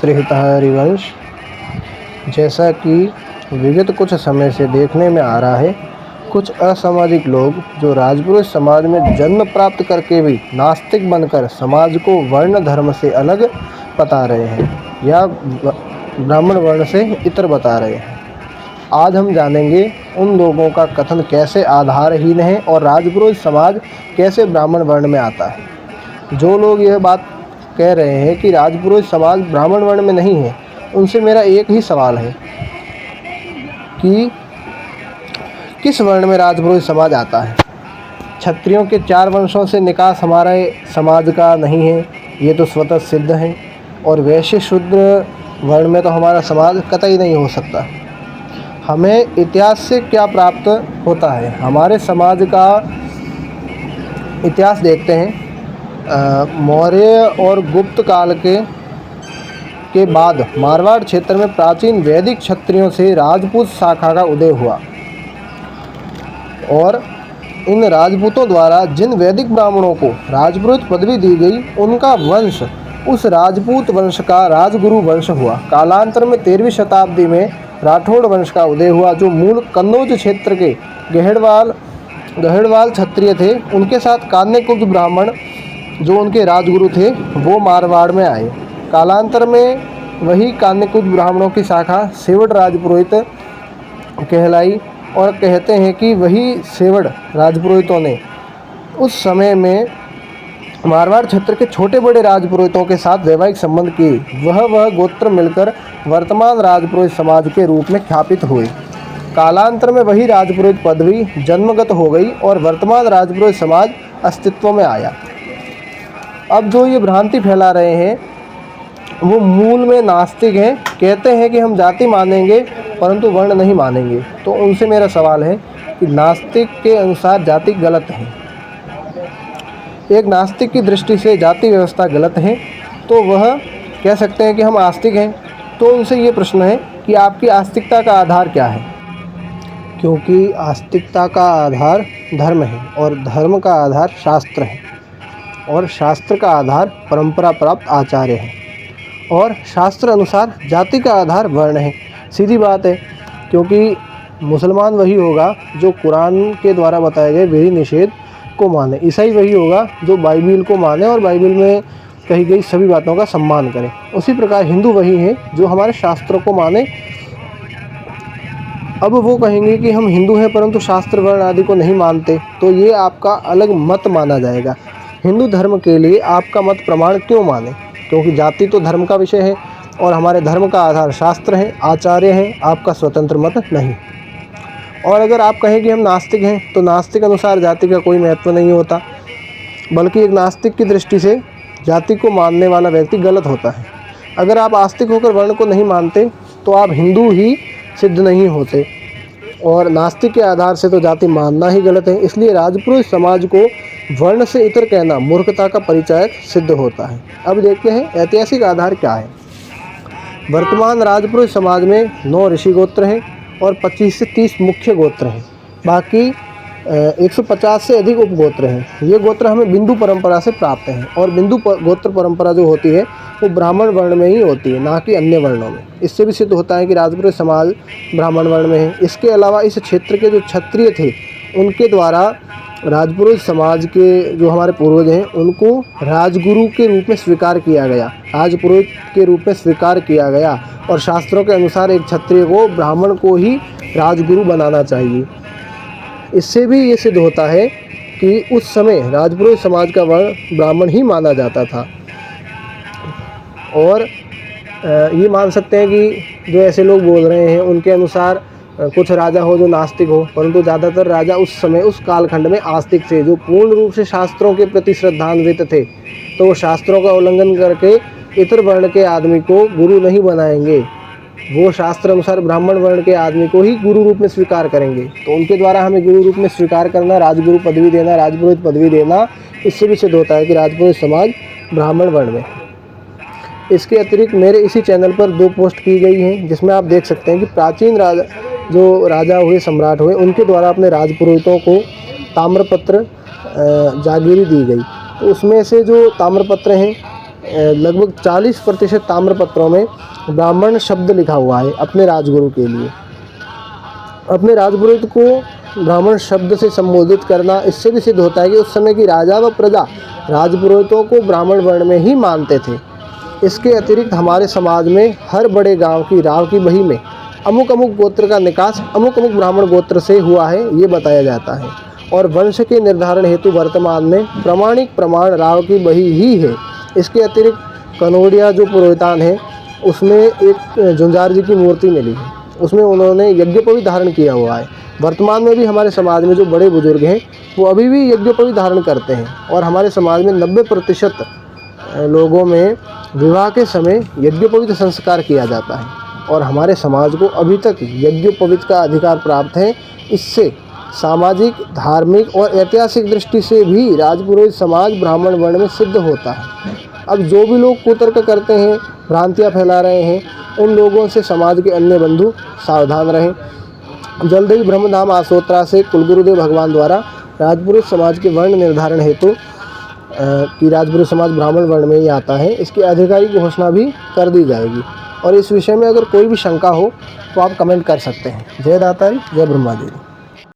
मित्रहितः हरिवंश। जैसा कि विगत कुछ समय से देखने में आ रहा है, कुछ असामाजिक लोग जो राजपुरोहित समाज में जन्म प्राप्त करके भी नास्तिक बनकर समाज को वर्ण धर्म से अलग बता रहे हैं या ब्राह्मण वर्ण से इतर बता रहे हैं। आज हम जानेंगे उन लोगों का कथन कैसे आधारहीन है और राजपुरोहित समाज कैसे ब्राह्मण वर्ण में आता है। जो लोग यह बात कह रहे हैं कि राजपुरोहित समाज ब्राह्मण वर्ण में नहीं है, उनसे मेरा एक ही सवाल है कि किस वर्ण में राजपुरोहित समाज आता है। क्षत्रियों के 4 वंशों से निकास हमारे समाज का नहीं है, ये तो स्वतः सिद्ध है। और वैश्य शूद्र वर्ण में तो हमारा समाज कतई नहीं हो सकता। हमें इतिहास से क्या प्राप्त होता है? हमारे समाज का इतिहास देखते हैं। मौर्य और गुप्त काल के बाद मारवाड़ क्षेत्र में प्राचीन वैदिक क्षत्रियों से राजपूत शाखा का उदय हुआ और इन राजपूतों द्वारा जिन वैदिक ब्राह्मणों को राजपुरोहित पदवी दी गई, उनका वंश उस राजपूत वंश का राजगुरु वंश हुआ। कालांतर में 13वीं शताब्दी में राठौड़ वंश का उदय हुआ, जो मूल कन्नौज क्षेत्र के गहेड़वाल क्षत्रिय थे। उनके साथ कान्यकुब्ज ब्राह्मण जो उनके राजगुरु थे, वो मारवाड़ में आए। कालांतर में वही कान्यकुब्ज ब्राह्मणों की शाखा सेवड़ राजपुरोहित कहलाई और कहते हैं कि वही सेवड़ राजपुरोहितों ने उस समय में मारवाड़ क्षेत्र के छोटे बड़े राजपुरोहितों के साथ वैवाहिक संबंध किए। वह गोत्र मिलकर वर्तमान राजपुरोहित समाज के रूप में ख्यापित हुए। कालांतर में वही राजपुरोहित पदवी जन्मगत हो गई और वर्तमान राजपुरोहित समाज अस्तित्व में आया। अब जो ये भ्रांति फैला रहे हैं वो मूल में नास्तिक हैं। कहते हैं कि हम जाति मानेंगे परंतु वर्ण नहीं मानेंगे। तो उनसे मेरा सवाल है कि नास्तिक के अनुसार जाति गलत है, एक नास्तिक की दृष्टि से जाति व्यवस्था गलत है, तो वह कह सकते हैं कि हम आस्तिक हैं। तो उनसे ये प्रश्न है कि आपकी आस्तिकता का आधार क्या है? क्योंकि आस्तिकता का आधार धर्म है और धर्म का आधार शास्त्र है और शास्त्र का आधार परंपरा प्राप्त आचार्य है और शास्त्र अनुसार जाति का आधार वर्ण है। सीधी बात है, क्योंकि मुसलमान वही होगा जो कुरान के द्वारा बताए गए विधि निषेध को माने, ईसाई वही होगा जो बाइबिल को माने और बाइबिल में कही गई सभी बातों का सम्मान करे। उसी प्रकार हिंदू वही हैं जो हमारे शास्त्रों को माने। अब वो कहेंगे कि हम हिंदू हैं परंतु शास्त्र वर्ण आदि को नहीं मानते, तो ये आपका अलग मत माना जाएगा। हिंदू धर्म के लिए आपका मत प्रमाण क्यों माने? क्योंकि जाति तो धर्म का विषय है और हमारे धर्म का आधार शास्त्र है, आचार्य हैं, आपका स्वतंत्र मत नहीं। और अगर आप कहें कि हम नास्तिक हैं, तो नास्तिक अनुसार जाति का कोई महत्व नहीं होता, बल्कि एक नास्तिक की दृष्टि से जाति को मानने वाला व्यक्ति गलत होता है। अगर आप आस्तिक होकर वर्ण को नहीं मानते तो आप हिंदू ही सिद्ध नहीं होते और नास्तिक के आधार से तो जाति मानना ही गलत है। इसलिए राजपुरोहित समाज को वर्ण से इतर कहना मूर्खता का परिचायक सिद्ध होता है। अब देखते हैं ऐतिहासिक आधार क्या है। वर्तमान राजपुरोहित समाज में 9 ऋषि गोत्र हैं और 25 से 30 मुख्य गोत्र हैं। बाकी 150 से अधिक उपगोत्र हैं। ये गोत्र हमें बिंदु परंपरा से प्राप्त हैं और बिंदु गोत्र परंपरा जो होती है वो ब्राह्मण वर्ण में ही होती है, ना कि अन्य वर्णों में। इससे भी सिद्ध होता है कि राजपुरोहित समाज ब्राह्मण वर्ण में है। इसके अलावा इस क्षेत्र के जो क्षत्रिय थे उनके द्वारा राजपुरोहित समाज के जो हमारे पूर्वज हैं उनको राजगुरु के रूप में स्वीकार किया गया, राजपुरोहित के रूप में स्वीकार किया गया और शास्त्रों के अनुसार एक क्षत्रिय को ब्राह्मण को ही राजगुरु बनाना चाहिए। इससे भी ये सिद्ध होता है कि उस समय राजपुरोहित समाज का वर्ण ब्राह्मण ही माना जाता था। और ये मान सकते हैं कि जो ऐसे लोग बोल रहे हैं उनके अनुसार कुछ राजा हो जो नास्तिक हो, परंतु ज़्यादातर राजा उस समय उस कालखंड में आस्तिक थे, जो पूर्ण रूप से शास्त्रों के प्रति श्रद्धान्वित थे। तो वो शास्त्रों का उल्लंघन करके इतर वर्ण के आदमी को गुरु नहीं बनाएंगे, वो शास्त्र अनुसार ब्राह्मण वर्ण के आदमी को ही गुरु रूप में स्वीकार करेंगे। तो उनके द्वारा हमें गुरु रूप में स्वीकार करना, राजगुरु पदवी देना, राजपुरोहित पदवी देना, इससे भी सिद्ध होता है कि राजपुरोहित समाज ब्राह्मण वर्ण में। इसके अतिरिक्त मेरे इसी चैनल पर 2 पोस्ट की गई हैं जिसमें आप देख सकते हैं कि प्राचीन राजा हुए, सम्राट हुए, उनके द्वारा अपने राजपुरोहितों को ताम्रपत्र जागीरी दी गई। तो उसमें से जो ताम्रपत्र हैं लगभग 40% ताम्रपत्रों में ब्राह्मण शब्द लिखा हुआ है अपने राजगुरु के लिए। अपने राजपुरोहित को ब्राह्मण शब्द से संबोधित करना इससे भी सिद्ध होता है कि उस समय की राजा व प्रजा राजपुरोहितों को ब्राह्मण वर्ण में ही मानते थे। इसके अतिरिक्त हमारे समाज में हर बड़े गांव की राव की बही में अमुक अमुक गोत्र का निकास अमुक अमुक ब्राह्मण गोत्र से हुआ है, ये बताया जाता है। और वंश के निर्धारण हेतु वर्तमान में प्रमाणिक प्रमाण राव की बही ही है। इसके अतिरिक्त कनौड़िया जो पुरोहितान है उसमें एक झुंझार जी की मूर्ति मिली है, उसमें उन्होंने यज्ञोपवीत धारण किया हुआ है। वर्तमान में भी हमारे समाज में जो बड़े बुजुर्ग हैं वो अभी भी यज्ञोपवीत धारण करते हैं और हमारे समाज में 90% लोगों में विवाह के समय यज्ञोपवीत संस्कार किया जाता है और हमारे समाज को अभी तक यज्ञोपवीत का अधिकार प्राप्त है। इससे सामाजिक, धार्मिक और ऐतिहासिक दृष्टि से भी राजपुरोहित समाज ब्राह्मण वर्ण में सिद्ध होता है। अब जो भी लोग कुतर्क करते हैं, भ्रांतियाँ फैला रहे हैं, उन लोगों से समाज के अन्य बंधु सावधान रहें। जल्द ही ब्रह्मधाम आसोत्रा से कुलगुरुदेव भगवान द्वारा राजपुरोहित समाज के वर्ण निर्धारण हेतु कि राजपुरोहित समाज ब्राह्मण वर्ण में ही आता है, इसकी आधिकारिक घोषणा भी कर दी जाएगी। और इस विषय में अगर कोई भी शंका हो तो आप कमेंट कर सकते हैं। जय दातारी, जय ब्रह्मा देवी।